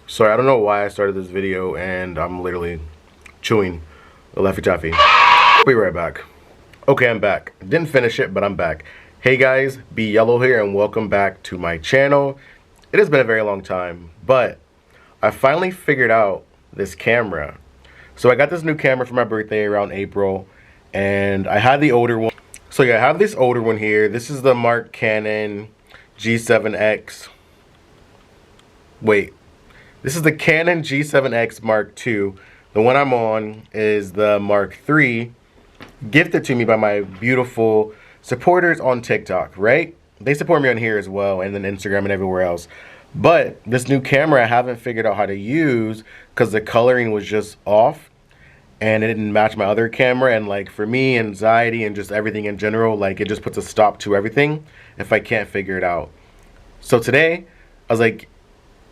Sorry, I don't know why I started this video and I'm literally chewing the Laffy Taffy. I'll be right back. Okay, I'm back. Didn't finish it, but I'm back. Hey guys, Be Yellow here and welcome back to my channel. It has been a very long time, but I finally figured out this camera. So I got this new camera for my birthday around April and I had the older one. So yeah, I have this older one here. This is the Mark Canon G7X. Wait. This is the Canon G7X Mark II. The one I'm on is the Mark III, gifted to me by my beautiful supporters on TikTok, right? They support me on here as well, and then Instagram and everywhere else. But this new camera I haven't figured out how to use because the coloring was just off and it didn't match my other camera. And like for me, anxiety and just everything in general, like it just puts a stop to everything if I can't figure it out. So today, I was like,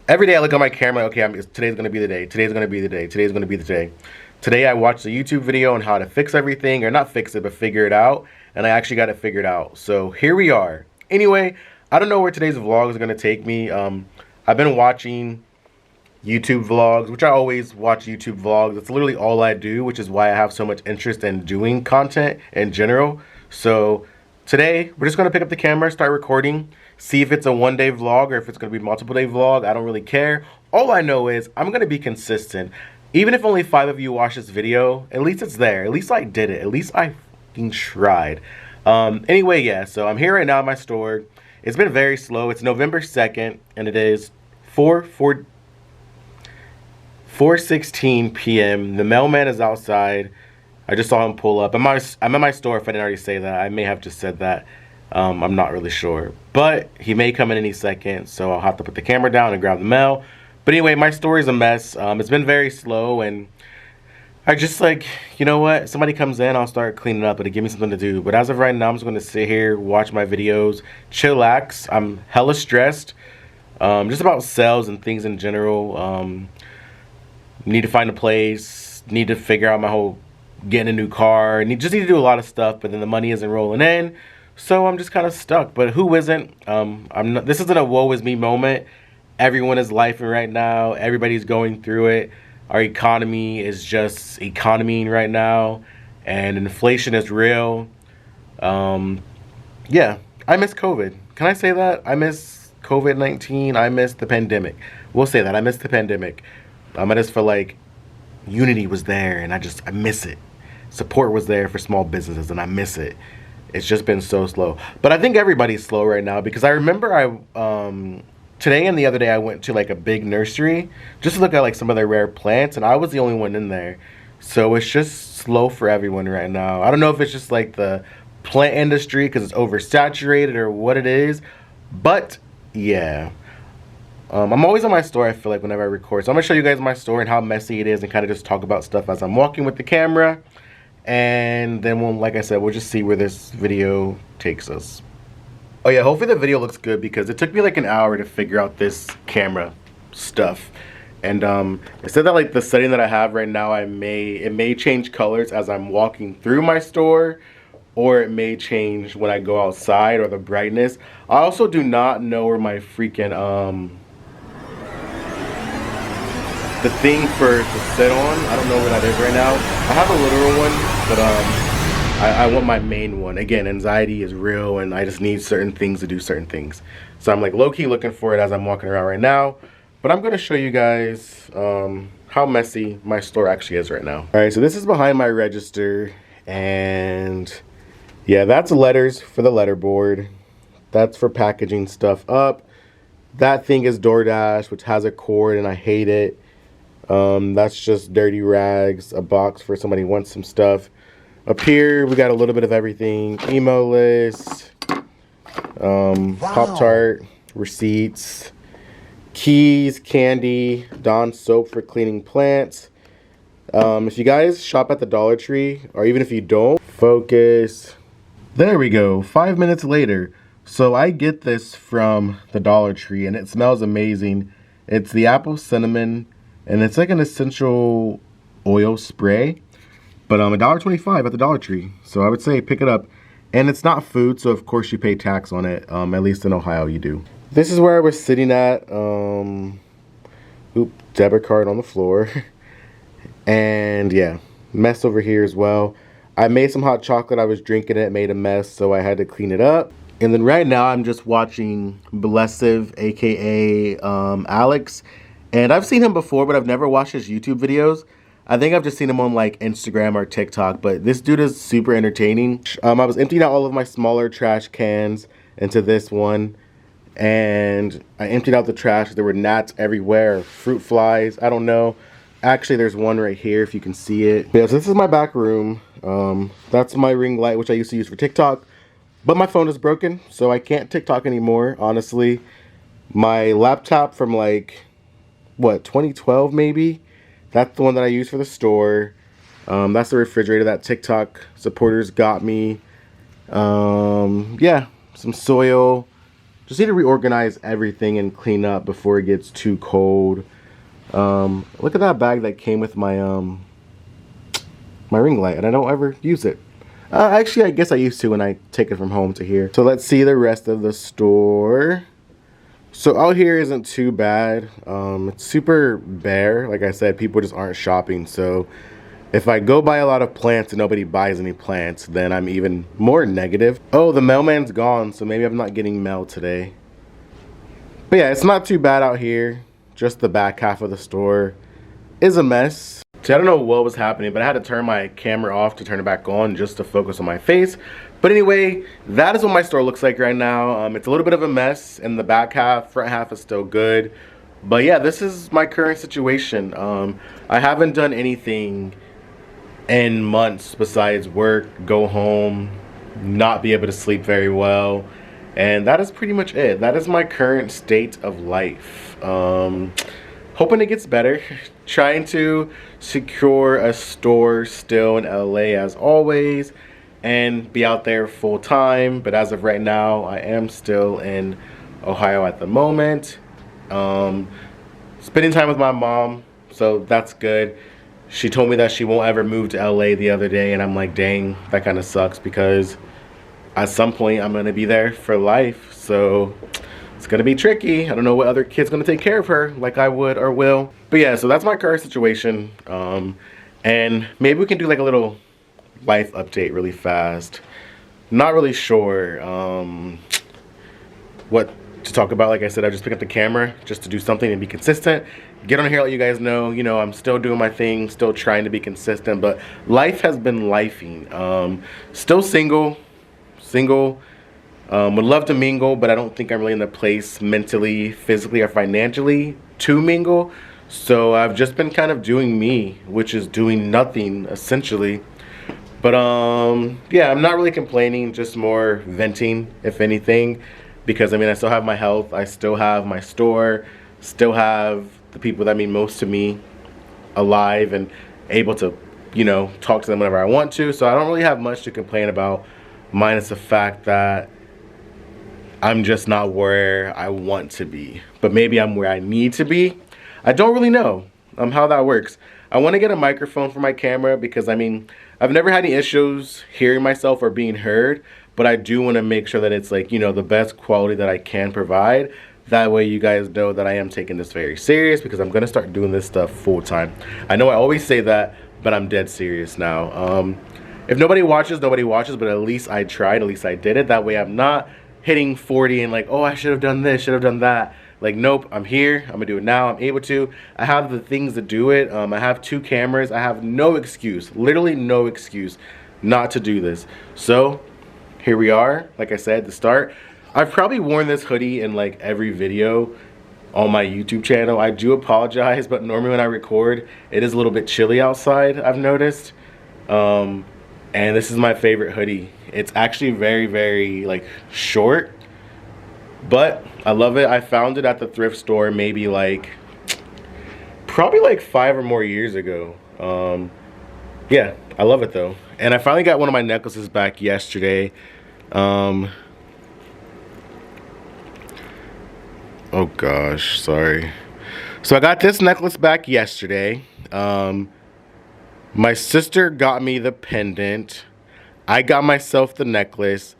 every day I look at my camera, like, okay, today's going to be the day. Today's going to be the day. Today's going to be the day. Today I watched a YouTube video on how to fix everything, or not fix it, but figure it out. And I actually got it figured out. So here we are. Anyway, I don't know where today's vlog is going to take me. I've been watching YouTube vlogs, which I always watch YouTube vlogs. It's literally all I do, which is why I have so much interest in doing content in general. So today, we're just going to pick up the camera, start recording, see if it's a one-day vlog or if it's going to be a multiple-day vlog. I don't really care. All I know is I'm going to be consistent. Even if only 5 of you watch this video, at least it's there. At least I did it. At least I fucking tried. Anyway, yeah, so I'm here right now at my store. It's been very slow. It's November 2nd, and it is 4:16 p.m. The mailman is outside. I just saw him pull up. I'm at my store. If I didn't already say that, I may have just said that. I'm not really sure. But he may come in any second, so I'll have to put the camera down and grab the mail. But anyway, my story's a mess. It's been very slow, and I just like, you know what? Somebody comes in, I'll start cleaning up. It'll give me something to do. But as of right now, I'm just going to sit here, watch my videos, chillax. I'm hella stressed. Just about sales and things in general. Need to find a place. Need to figure out my whole getting a new car. Just need to do a lot of stuff, but then the money isn't rolling in. So I'm just kind of stuck, but who isn't? This isn't a woe is me moment. Everyone is lifing right now. Everybody's going through it. Our economy is just economying right now, and inflation is real. Yeah, I miss COVID. Can I say that? I miss COVID-19. I miss the pandemic. We'll say that. I miss the pandemic. I just feel like unity was there, and I miss it. Support was there for small businesses, and I miss it. It's just been so slow. But I think everybody's slow right now because I remember today and the other day I went to like a big nursery just to look at like some of their rare plants, and I was the only one in there. So it's just slow for everyone right now. I don't know if it's just like the plant industry because it's oversaturated or what it is. But yeah. I'm always on my store, I feel like, whenever I record. So I'm going to show you guys my store and how messy it is and kind of just talk about stuff as I'm walking with the camera. And then, like I said, we'll just see where this video takes us. Oh yeah, hopefully the video looks good because it took me like an hour to figure out this camera stuff. And it said that like the setting that I have right now, it may change colors as I'm walking through my store, or it may change when I go outside, or the brightness. I also do not know where my freaking the thing to sit on, I don't know where that is right now. I have a literal one, but I want my main one. Again, anxiety is real, and I just need certain things to do certain things. So I'm like low-key looking for it as I'm walking around right now. But I'm going to show you guys how messy my store actually is right now. All right, so this is behind my register, and yeah, that's letters for the letterboard. That's for packaging stuff up. That thing is DoorDash, which has a cord, and I hate it. That's just dirty rags, a box for somebody who wants some stuff. Up here, we got a little bit of everything. Email list, Pop-Tart, receipts, keys, candy, Dawn soap for cleaning plants. If you guys shop at the Dollar Tree, or even if you don't, focus. There we go. 5 minutes later. So I get this from the Dollar Tree, and it smells amazing. It's the apple cinnamon, and it's like an essential oil spray. But $1.25 at the Dollar Tree. So I would say pick it up. And it's not food, so of course you pay tax on it. At least in Ohio you do. This is where I was sitting at. Debit card on the floor. And yeah, mess over here as well. I made some hot chocolate. I was drinking it, made a mess, so I had to clean it up. And then right now I'm just watching Blessive, aka Alex. And I've seen him before, but I've never watched his YouTube videos. I think I've just seen him on like Instagram or TikTok, but this dude is super entertaining. I was emptying out all of my smaller trash cans into this one, and I emptied out the trash. There were gnats everywhere, fruit flies, I don't know. Actually, there's one right here if you can see it. But yeah, so this is my back room. That's my ring light, which I used to use for TikTok, but my phone is broken, so I can't TikTok anymore, honestly. My laptop from like, what, 2012 maybe? That's the one that I use for the store. That's the refrigerator that TikTok supporters got me. Yeah, some soil. Just need to reorganize everything and clean up before it gets too cold. Look at that bag that came with my my ring light, and I don't ever use it. Actually, I guess I used to when I take it from home to here. So let's see the rest of the store. So out here isn't too bad. It's super bare. Like I said, people just aren't shopping. So if I go buy a lot of plants and nobody buys any plants, then I'm even more negative. Oh, the mailman's gone, so maybe I'm not getting mail today. But yeah, it's not too bad out here. Just the back half of the store is a mess. See, I don't know what was happening, but I had to turn my camera off to turn it back on just to focus on my face. But anyway, that is what my store looks like right now. It's a little bit of a mess in the back half. Front half is still good. But yeah, this is my current situation. I haven't done anything in months besides work, go home, not be able to sleep very well. And that is pretty much it. That is my current state of life. Hoping it gets better. Trying to secure a store still in LA as always and be out there full time. But as of right now, I am still in Ohio at the moment. Spending time with my mom, so that's good. She told me that she won't ever move to LA the other day, and I'm like, dang, that kind of sucks because at some point I'm gonna be there for life. So it's gonna be tricky. I don't know what other kid's gonna take care of her like I would or will. But yeah, so that's my current situation. And maybe we can do like a little life update really fast. Not really sure what to talk about. Like I said, I just picked up the camera just to do something and be consistent. Get on here, let you guys know, you know, I'm still doing my thing, still trying to be consistent, but life has been lifing. Still single. Would love to mingle, but I don't think I'm really in the place mentally, physically, or financially to mingle. So I've just been kind of doing me, which is doing nothing essentially. But yeah, I'm not really complaining, just more venting if anything, because I mean, I still have my health, I still have my store, still have the people that mean most to me alive and able to, you know, talk to them whenever I want to. So I don't really have much to complain about, minus the fact that I'm just not where I want to be. But maybe I'm where I need to be. I don't really know how that works. I want to get a microphone for my camera because, I mean, I've never had any issues hearing myself or being heard, but I do want to make sure that it's like, you know, the best quality that I can provide. That way you guys know that I am taking this very serious because I'm going to start doing this stuff full time. I know I always say that, but I'm dead serious now. If nobody watches, nobody watches, but at least I tried, at least I did it. That way I'm not hitting 40 and like, oh, I should have done this, should have done that. Like, nope, I'm here, I'm gonna do it now, I'm able to. I have the things to do it. I have 2 cameras. I have no excuse, literally no excuse not to do this. So here we are, like I said at the start. I've probably worn this hoodie in like every video on my YouTube channel. I do apologize, but normally when I record, it is a little bit chilly outside, I've noticed. And this is my favorite hoodie. It's actually very, very like short, but I love it. I found it at the thrift store maybe like, probably like 5 or more years ago. Yeah, I love it though. And I finally got one of my necklaces back yesterday. Oh gosh, sorry. So I got this necklace back yesterday. My sister got me the pendant. I got myself the necklace.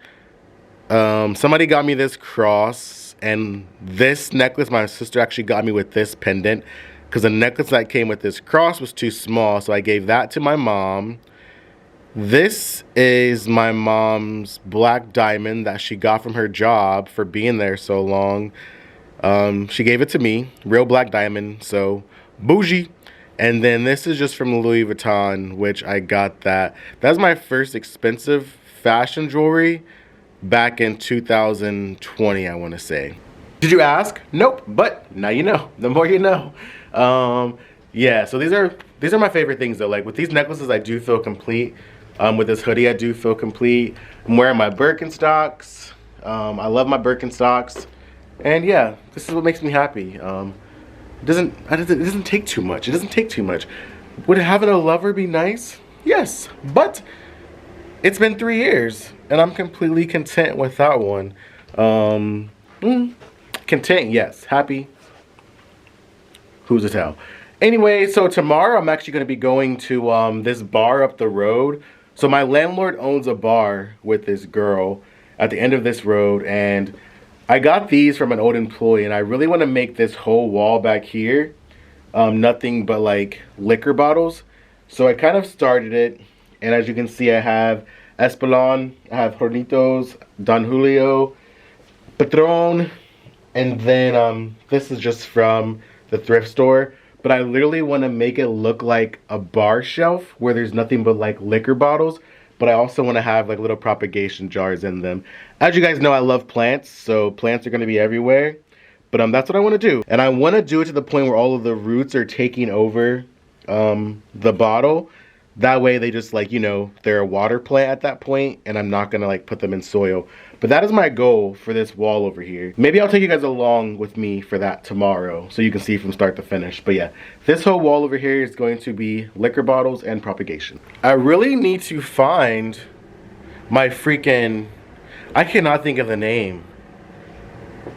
Somebody got me this cross, and this necklace my sister actually got me with this pendant because the necklace that came with this cross was too small, so I gave that to my mom. This is my mom's black diamond that she got from her job for being there so long. She gave it to me, real black diamond, so bougie. And then this is just from Louis Vuitton, which I got that. That's my first expensive fashion jewelry back in 2020, I want to say. Did you ask? Nope, but now you know. The more you know. Yeah, so these are my favorite things though. Like with these necklaces, I do feel complete. With this hoodie, I do feel complete. I'm wearing my Birkenstocks. I love my Birkenstocks. And yeah, this is what makes me happy. It doesn't take too much. It doesn't take too much. Would having a lover be nice? Yes, but it's been 3 years and I'm completely content without one. Content, yes. Happy? Who's to tell? Anyway, so tomorrow I'm actually going to be going to this bar up the road. So my landlord owns a bar with this girl at the end of this road, and I got these from an old employee, and I really want to make this whole wall back here nothing but like liquor bottles. So I kind of started it, and as you can see, I have Espolon, I have Hornitos, Don Julio, Patron, and then this is just from the thrift store. But I literally want to make it look like a bar shelf where there's nothing but like liquor bottles. But I also want to have like little propagation jars in them. As you guys know, I love plants, so plants are going to be everywhere. But that's what I want to do. And I want to do it to the point where all of the roots are taking over the bottle. That way they just like, you know, they're a water plant at that point, and I'm not going to like put them in soil. But that is my goal for this wall over here. Maybe I'll take you guys along with me for that tomorrow so you can see from start to finish. But yeah, this whole wall over here is going to be liquor bottles and propagation. I really need to find my freaking, I cannot think of the name.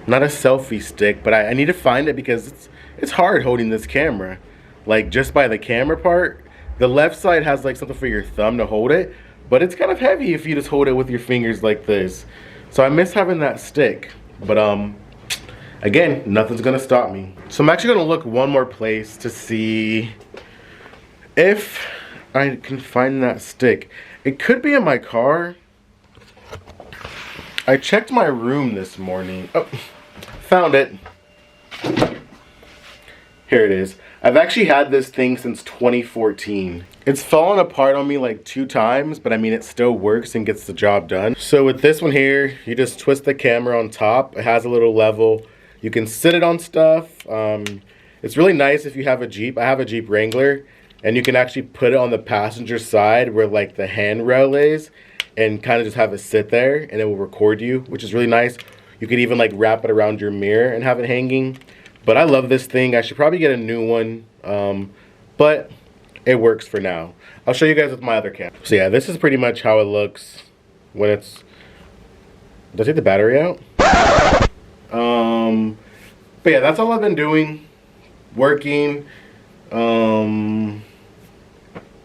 Not a selfie stick, but I need to find it because it's hard holding this camera. Like just by the camera part, the left side has like something for your thumb to hold it, but it's kind of heavy if you just hold it with your fingers like this. So I miss having that stick, but again, nothing's gonna stop me. So I'm actually gonna look one more place to see if I can find that stick. It could be in my car. I checked my room this morning. Oh, found it. Here it is. I've actually had this thing since 2014. It's fallen apart on me like 2 times, but I mean, it still works and gets the job done. So with this one here, you just twist the camera on top. It has a little level. You can sit it on stuff. It's really nice if you have a Jeep. I have a Jeep Wrangler, and you can actually put it on the passenger side where like the handrail is, and kind of just have it sit there, and it will record you, which is really nice. You could even like wrap it around your mirror and have it hanging. But I love this thing. I should probably get a new one, but it works for now. I'll show you guys with my other camera. So yeah, this is pretty much how it looks when it's, did I take the battery out? But yeah, that's all I've been doing. Working,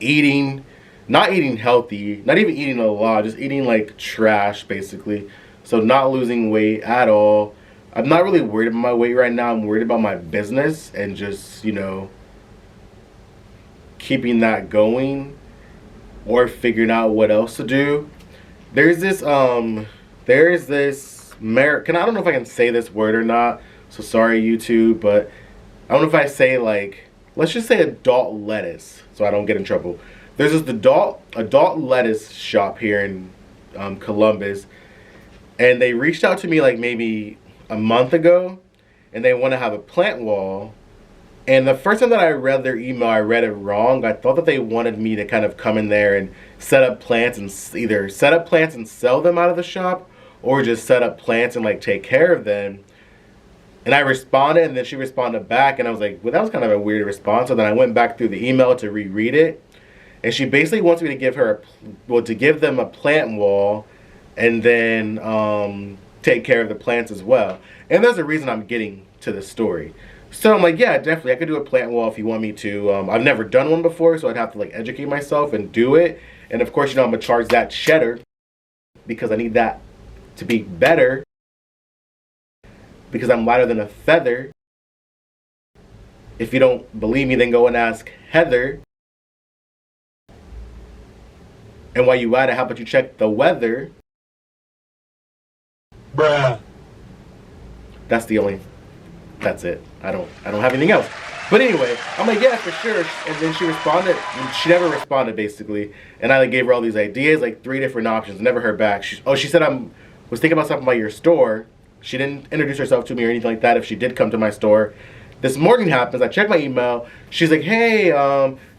eating, not eating healthy, not even eating a lot, just eating like trash basically. So not losing weight at all. I'm not really worried about my weight right now. I'm worried about my business and just, you know, keeping that going or figuring out what else to do. There's this, I don't know if I can say this word or not, so sorry YouTube, but I don't know if I say like, let's just say adult lettuce so I don't get in trouble. There's this adult lettuce shop here in Columbus, and they reached out to me like maybe a month ago, and they want to have a plant wall. And the first time that I read their email, I read it wrong. I thought that they wanted me to kind of come in there and set up plants and either set up plants and sell them out of the shop, or just set up plants and like take care of them. And I responded, and then she responded back, and I was like, well, that was kind of a weird response. So then I went back through the email to reread it, and she basically wants me to give her to give them a plant wall, and then take care of the plants as well. And there's a reason I'm getting to this story. So I'm like, yeah, definitely, I could do a plant wall if you want me to. I've never done one before, so I'd have to like educate myself and do it. And of course, you know, I'm gonna charge that cheddar because I need that to be better, because I'm lighter than a feather. If you don't believe me, then go and ask Heather. And while you at it, how about you check the weather? Bruh. That's it. I don't have anything else. But anyway, I'm like, yeah, for sure. And then she responded. She never responded, basically. And I like gave her all these ideas, like 3 different options. Never heard back. She said was thinking about something about your store. She didn't introduce herself to me or anything like that if she did come to my store. This morning happens, I check my email. She's like, hey,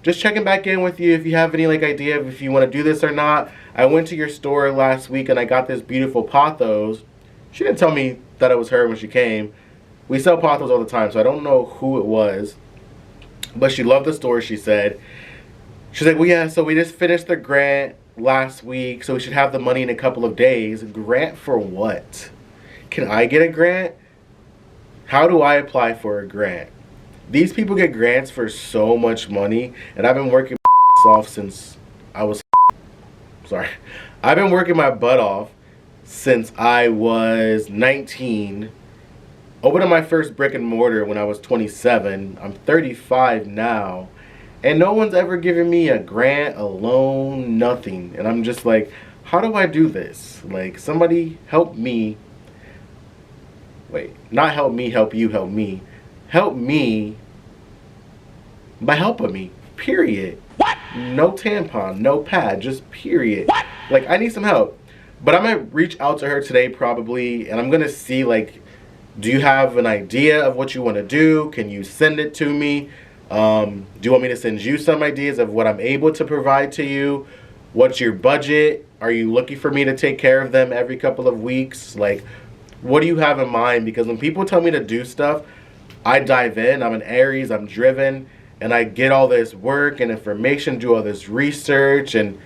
just checking back in with you if you have any like idea of if you want to do this or not. I went to your store last week and I got this beautiful pothos. She didn't tell me that it was her when she came. We sell pothos all the time, so I don't know who it was. But she loved the store, she said. She's like, well, yeah, so we just finished the grant last week, so we should have the money in a couple of days. Grant for what? Can I get a grant? How do I apply for a grant? These people get grants for so much money, and I've been working my off since I was sorry. I've been working my butt off since I was 19. Opened my first brick and mortar when I was 27. I'm 35 now. And no one's ever given me a grant, a loan, nothing. And I'm just like, how do I do this? Like, somebody help me. Wait, not help me, help you, help me. Help me by helping me, period. What? No tampon, no pad, just period. What? Like, I need some help. But I'm gonna reach out to her today probably, and I'm gonna see, like, do you have an idea of what you want to do? Can you send it to me? Do you want me to send you some ideas of what I'm able to provide to you? What's your budget? Are you looking for me to take care of them every couple of weeks? Like, what do you have in mind? Because when people tell me to do stuff, I dive in. I'm an Aries, I'm driven, and I get all this work and information, do all this research, and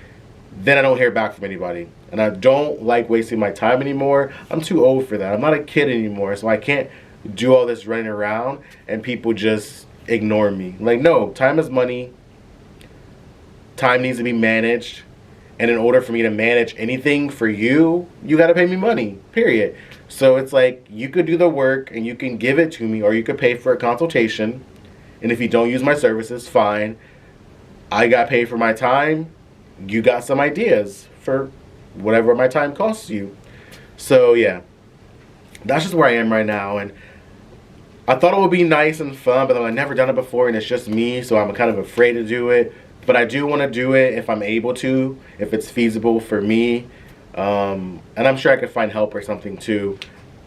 then I don't hear back from anybody. And I don't like wasting my time anymore. I'm too old for that. I'm not a kid anymore, so I can't do all this running around and people just ignore me. Like, no, time is money. Time needs to be managed. And in order for me to manage anything for you, you gotta pay me money, period. So it's like, you could do the work and you can give it to me, or you could pay for a consultation. And if you don't use my services, fine. I got paid for my time. You got some ideas for whatever my time costs you. So yeah, that's just where I am right now. And I thought it would be nice and fun, but I've never done it before and it's just me, so I'm kind of afraid to do it. But I do want to do it if I'm able to, if it's feasible for me. And I'm sure I could find help or something too.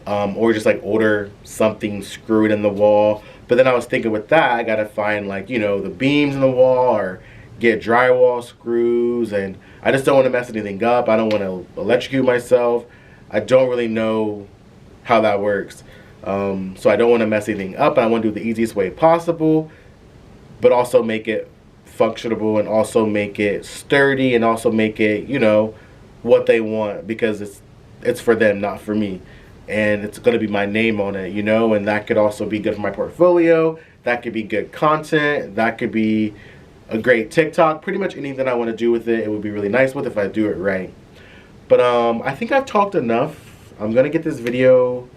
Or just like order something screwed in the wall. But then I was thinking with that, I gotta find, like, you know, the beams in the wall or get drywall screws, and I just don't want to mess anything up. I don't want to electrocute myself. I don't really know how that works. So I don't want to mess anything up, and I want to do it the easiest way possible, but also make it functionable and also make it sturdy and also make it, you know, what they want, because it's for them, not for me. And it's going to be my name on it, you know, and that could also be good for my portfolio. That could be good content. That could be a great TikTok. Pretty much anything I want to do with it, it would be really nice with if I do it right. But I think I've talked enough. I'm going to get this video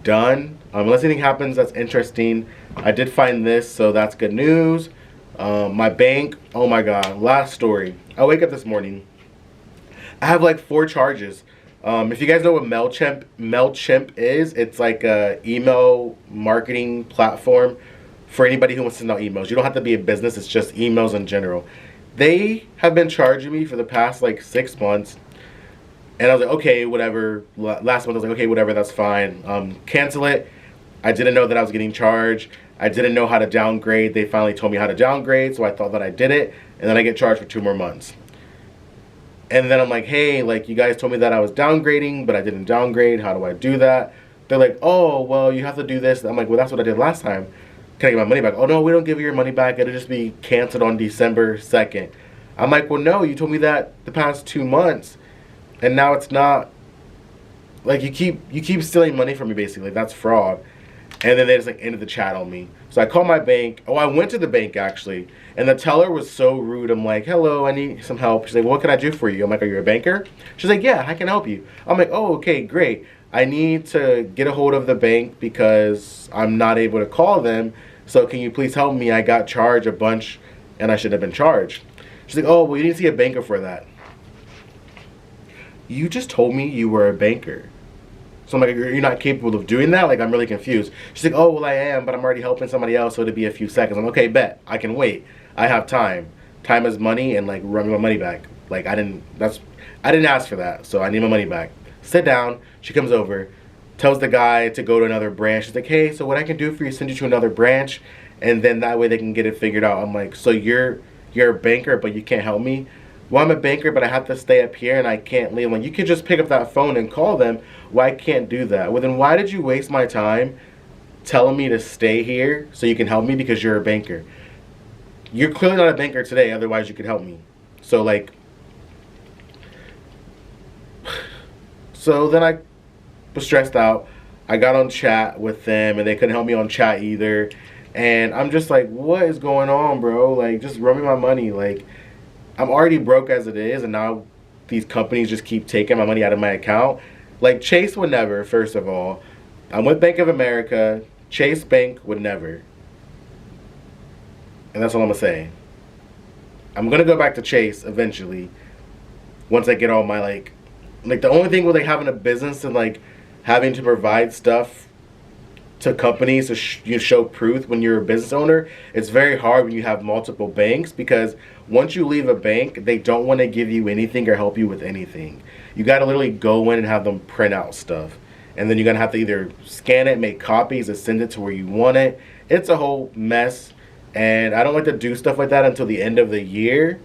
done. Unless anything happens that's interesting. I did find this, so that's good news. My bank, oh my god, last story. I wake up this morning. I have like 4 charges. If you guys know what MailChimp is, it's like a email marketing platform for anybody who wants to send out emails. You don't have to be a business, it's just emails in general. They have been charging me for the past like 6 months. And I was like, okay, whatever. Last month I was like, okay, whatever, that's fine. Cancel it. I didn't know that I was getting charged. I didn't know how to downgrade. They finally told me how to downgrade, so I thought that I did it. And then I get charged for 2 more months. And then I'm like, hey, like, you guys told me that I was downgrading, but I didn't downgrade. How do I do that? They're like, oh, well, you have to do this. I'm like, well, that's what I did last time. Can I get my money back? Oh, no, we don't give you your money back. It'll just be canceled on December 2nd. I'm like, well, no, you told me that the past 2 months, and now it's not like, you keep stealing money from me, basically. That's fraud. And then they just like ended the chat on me. So I called my bank. Oh, I went to the bank actually, and the teller was so rude. I'm like, hello, I need some help. She's like, what can I do for you? I'm like, are you a banker? She's like, yeah, I can help you. I'm like, oh, okay, great. I need to get a hold of the bank because I'm not able to call them. So can you please help me? I got charged a bunch and I shouldn't have been charged. She's like, oh, well, you need to see a banker for that. You just told me you were a banker. So I'm like, you're not capable of doing that? Like, I'm really confused. She's like, oh, well, I am, but I'm already helping somebody else, so it'll be a few seconds. I'm like, okay, bet. I can wait. I have time. Time is money, and, like, run me my money back. Like, I didn't ask for that, so I need my money back. Sit down. She comes over, tells the guy to go to another branch. She's like, hey, so what I can do for you is send you to another branch, and then that way they can get it figured out. I'm like, so you're a banker, but you can't help me? Well, I'm a banker, but I have to stay up here and I can't leave. Like, you could just pick up that phone and call them. Why can't do that? Well, then why did you waste my time telling me to stay here so you can help me because you're a banker? You're clearly not a banker today, otherwise you could help me. So, like, so then I was stressed out. I got on chat with them and they couldn't help me on chat either. And I'm just like, what is going on, bro? Like, just run me my money. Like, I'm already broke as it is, and now these companies just keep taking my money out of my account. Like, Chase would never, first of all. I'm with Bank of America. Chase Bank would never. And that's all I'm going to say. I'm going to go back to Chase eventually. Once I get all my, like the only thing with, like, having a business and, like, having to provide stuff to companies to you show proof when you're a business owner, it's very hard when you have multiple banks, because once you leave a bank, they don't want to give you anything or help you with anything. You got to literally go in and have them print out stuff, and then you're gonna have to either scan it, make copies, and send it to where you want it. It's a whole mess, and I don't like to do stuff like that until the end of the year.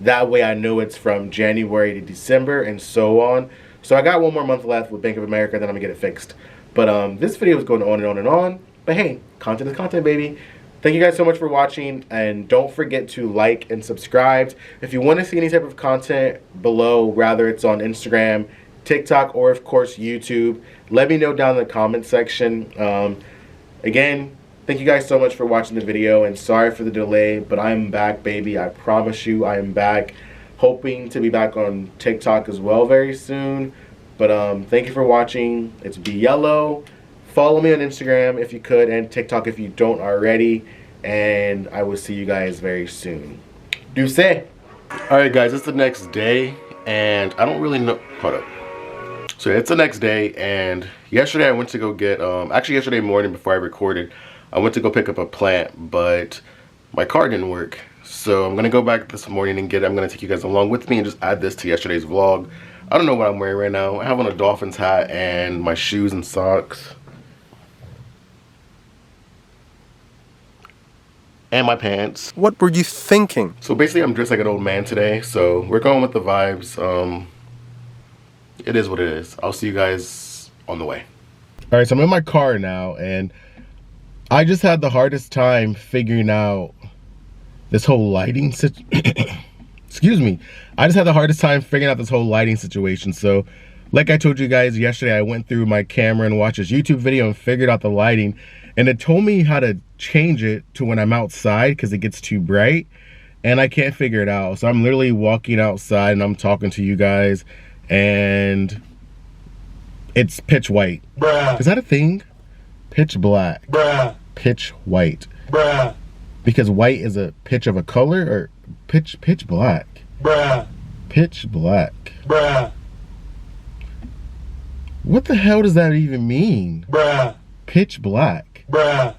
That way I know it's from January to December and so on. So I got one more month left with Bank of America, then I'm gonna get it fixed. But this video is going on and on and on. But hey, content is content, baby. Thank you guys so much for watching, and don't forget to like and subscribe. If you want to see any type of content below, whether it's on Instagram, TikTok, or of course YouTube, let me know down in the comment section. Again, thank you guys so much for watching the video, and sorry for the delay, but I'm back, baby. I promise you I am back. Hoping to be back on TikTok as well very soon. But thank you for watching. It's Yelo. Follow me on Instagram if you could, and TikTok if you don't already. And I will see you guys very soon. Deuce. Alright guys, it's the next day, and I don't really know. Hold up. So it's the next day, and yesterday I went to go get, actually yesterday morning before I recorded, I went to go pick up a plant, but my car didn't work. So I'm going to go back this morning and get it. I'm going to take you guys along with me and just add this to yesterday's vlog. I don't know what I'm wearing right now. I have on a Dolphins hat and my shoes and socks. And my pants. What were you thinking? So basically I'm dressed like an old man today. So we're going with the vibes. It is what it is. I'll see you guys on the way. Alright, so I'm in my car now, and I just had the hardest time figuring out this whole lighting excuse me. I just had the hardest time figuring out this whole lighting situation. So, like I told you guys yesterday, I went through my camera and watched this YouTube video and figured out the lighting. And it told me how to change it to when I'm outside because it gets too bright. And I can't figure it out. So I'm literally walking outside and I'm talking to you guys. And it's pitch white. Bruh. Is that a thing? Pitch black. Bruh. Pitch white. Bruh. Because white is a pitch of a color, or pitch black. Bruh. Pitch black. Bruh. What the hell does that even mean? Bruh. Pitch black. Bruh.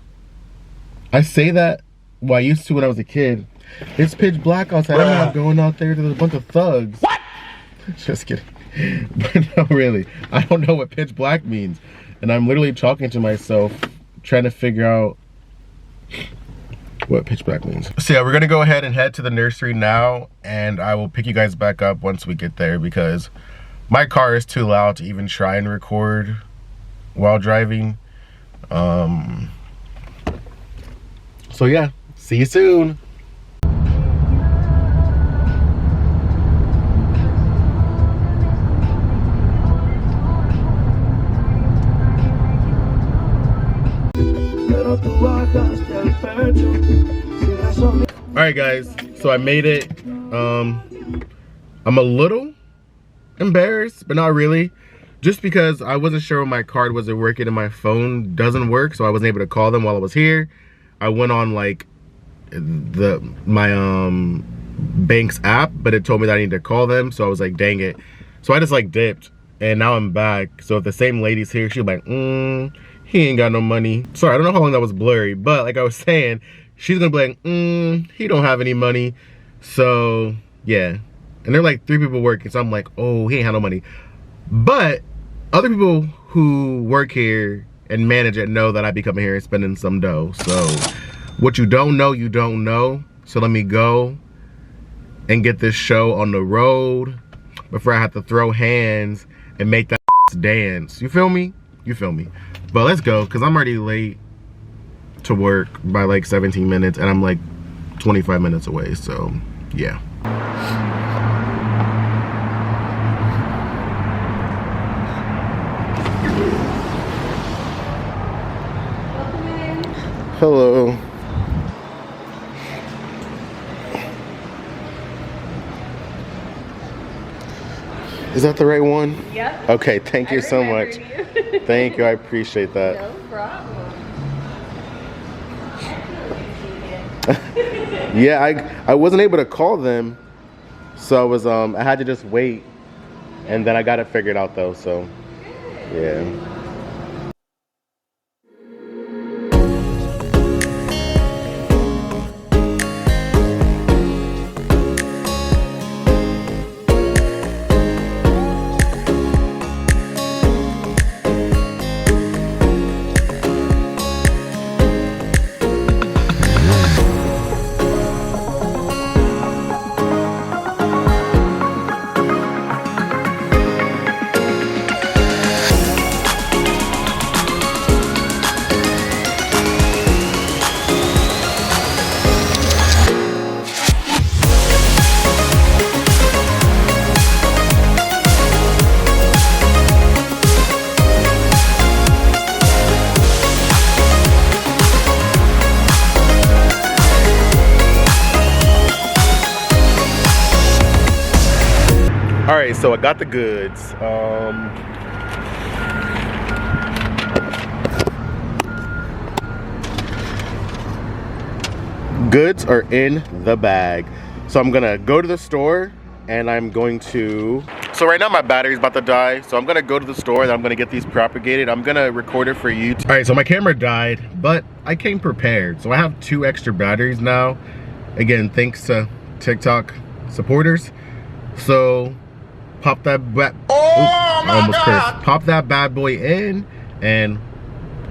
I say that, well, I used to when I was a kid. It's pitch black outside. Bruh. I'm not going out there to a bunch of thugs. What? Just kidding. But no, really. I don't know what pitch black means. And I'm literally talking to myself, trying to figure out what pitch black means. So yeah, we're gonna go ahead and head to the nursery now, and I will pick you guys back up once we get there because my car is too loud to even try and record while driving. So yeah, see you soon. Alright guys, so I made it. I'm a little embarrassed, but not really. Just because I wasn't sure when my card wasn't working and my phone doesn't work, so I wasn't able to call them while I was here. I went on like my bank's app, but it told me that I need to call them, so I was like, dang it. So I just like dipped, and now I'm back. So if the same lady's here, she's like, he ain't got no money. Sorry, I don't know how long that was blurry, but like I was saying, she's gonna be like, he don't have any money. So yeah, and there are like 3 people working, so I'm like, oh, he ain't have no money. But other people who work here and manage it know that I be coming here and spending some dough. So what you don't know, you don't know. So let me go and get this show on the road before I have to throw hands and make that dance. You feel me? You feel me? But let's go, because I'm already late to work by like 17 minutes and I'm like 25 minutes away, so yeah. Hello. Is that the right one? Yep. Okay, thank you so much. You. Thank you, I appreciate that. No problem. Yeah, I wasn't able to call them, so I was I had to just wait, and then I got it figured out though, so yeah. Alright, so I got the goods. Goods are in the bag. So I'm gonna go to the store and I'm going to... So right now my battery's about to die, so I'm gonna go to the store and I'm gonna get these propagated. I'm gonna record it for you. Alright, so my camera died, but I came prepared. So I have 2 extra batteries now. Again, thanks to TikTok supporters. So pop that pop that bad boy in, and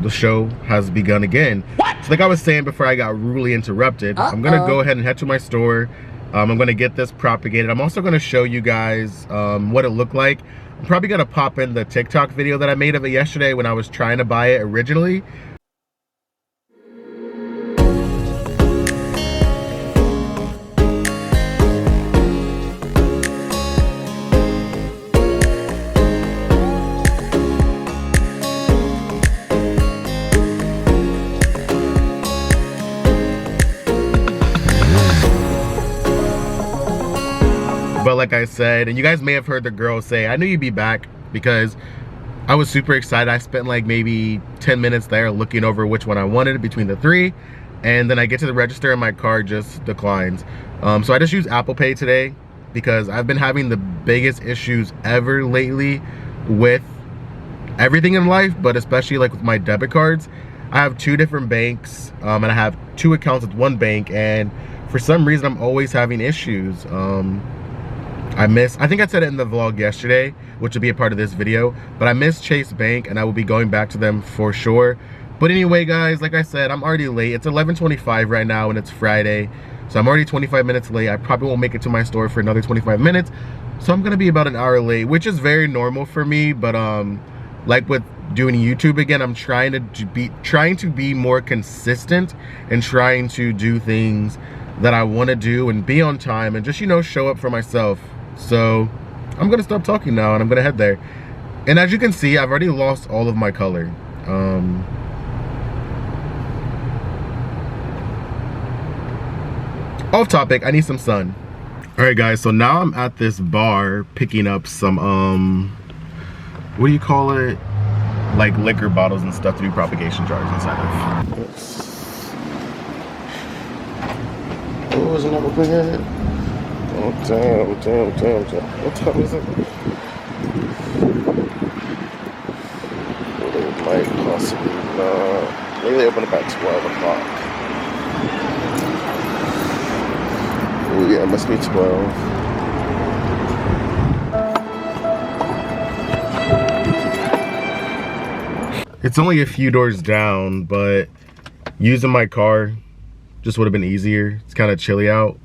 the show has begun again. So like I was saying before I got rudely interrupted, I'm gonna go ahead and head to my store. I'm gonna get this propagated. I'm also gonna show you guys what it looked like. I'm probably gonna pop in the TikTok video that I made of it yesterday when I was trying to buy it originally. But like I said, and you guys may have heard the girl say, I knew you'd be back, because I was super excited. I spent like maybe 10 minutes there looking over which one I wanted between the 3, and then I get to the register and my card just declines. So I just used Apple Pay today because I've been having the biggest issues ever lately with everything in life, but especially like with my debit cards. I have 2 different banks, and I have 2 accounts with 1 bank, and for some reason I'm always having issues. I think I said it in the vlog yesterday, which will be a part of this video, but I miss Chase Bank and I will be going back to them for sure. But anyway guys, like I said, I'm already late. It's 11:25 right now and it's Friday, so I'm already 25 minutes late. I probably won't make it to my store for another 25 minutes, so I'm gonna be about an hour late, which is very normal for me. But like with doing YouTube again, I'm trying to be more consistent and trying to do things that I want to do and be on time and just, you know, show up for myself. So I'm gonna stop talking now and I'm gonna head there. And as you can see, I've already lost all of my color. Off topic, I need some sun. Alright guys, so now I'm at this bar picking up some, what do you call it? Like liquor bottles and stuff to do propagation jars inside of. Oh, is it not open yet? Oh, damn. What time is it? Well, they might possibly not. Maybe they open up at 12 o'clock. Oh yeah, it must be 12. It's only a few doors down, but using my car just would have been easier. It's kind of chilly out.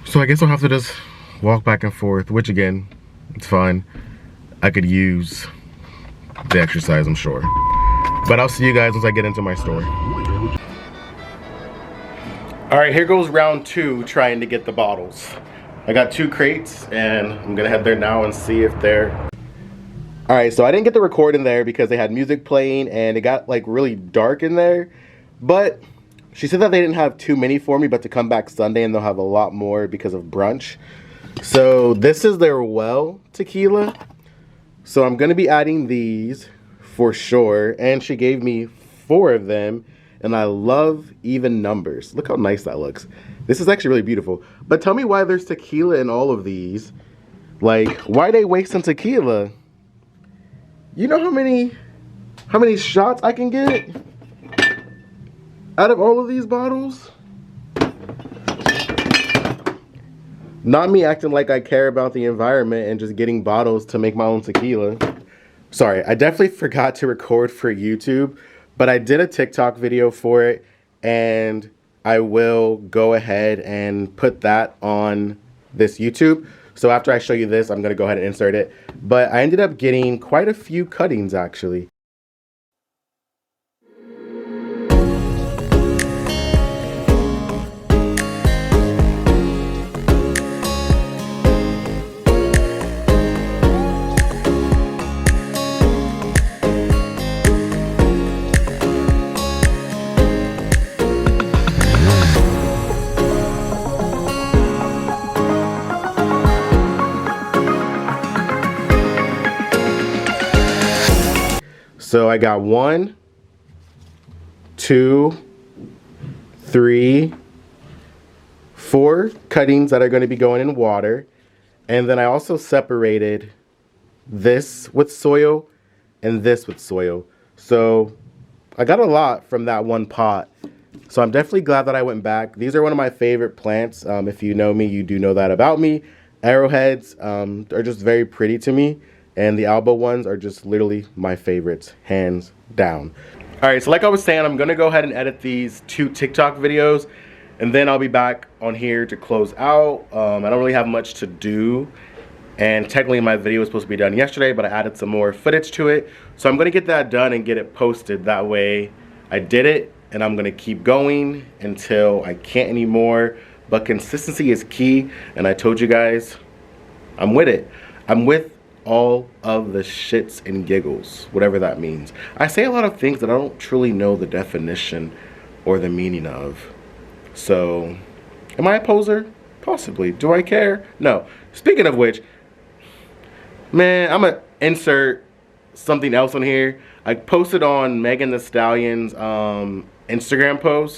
So I guess I'll have to just walk back and forth, which again, it's fine. I could use the exercise, I'm sure. But I'll see you guys once I get into my store. All right, here goes round 2 trying to get the bottles. I got 2 crates and I'm gonna head there now and see if they're... All right, so I didn't get the record in there because they had music playing and it got like really dark in there. But she said that they didn't have too many for me, but to come back Sunday and they'll have a lot more because of brunch. So this is their well tequila. So I'm gonna be adding these for sure. And she gave me 4 of them. And I love even numbers. Look how nice that looks. This is actually really beautiful. But tell me why there's tequila in all of these. Like, why are they wasting tequila? You know how many shots I can get out of all of these bottles? Not me acting like I care about the environment and just getting bottles to make my own tequila. Sorry, I definitely forgot to record for YouTube, but I did a TikTok video for it and I will go ahead and put that on this YouTube. So after I show you this, I'm gonna go ahead and insert it. But I ended up getting quite a few cuttings actually. So I got 1, 2, 3, 4 cuttings that are going to be going in water. And then I also separated this with soil and this with soil. So I got a lot from that one pot. So I'm definitely glad that I went back. These are one of my favorite plants. If you know me, you do know that about me. Arrowheads are just very pretty to me. And the Alba ones are just literally my favorites, hands down. All right, so like I was saying, I'm gonna go ahead and edit these 2 TikTok videos and then I'll be back on here to close out. I don't really have much to do. And technically my video was supposed to be done yesterday, but I added some more footage to it. So I'm gonna get that done and get it posted. That way I did it and I'm gonna keep going until I can't anymore. But consistency is key. And I told you guys, I'm with it. I'm with all of the shits and giggles, whatever that means. I say a lot of things that I don't truly know the definition or the meaning of. So, am I a poser? Possibly. Do I care? No. Speaking of which, man, I'm gonna insert something else on here. I posted on Megan Thee Stallion's Instagram post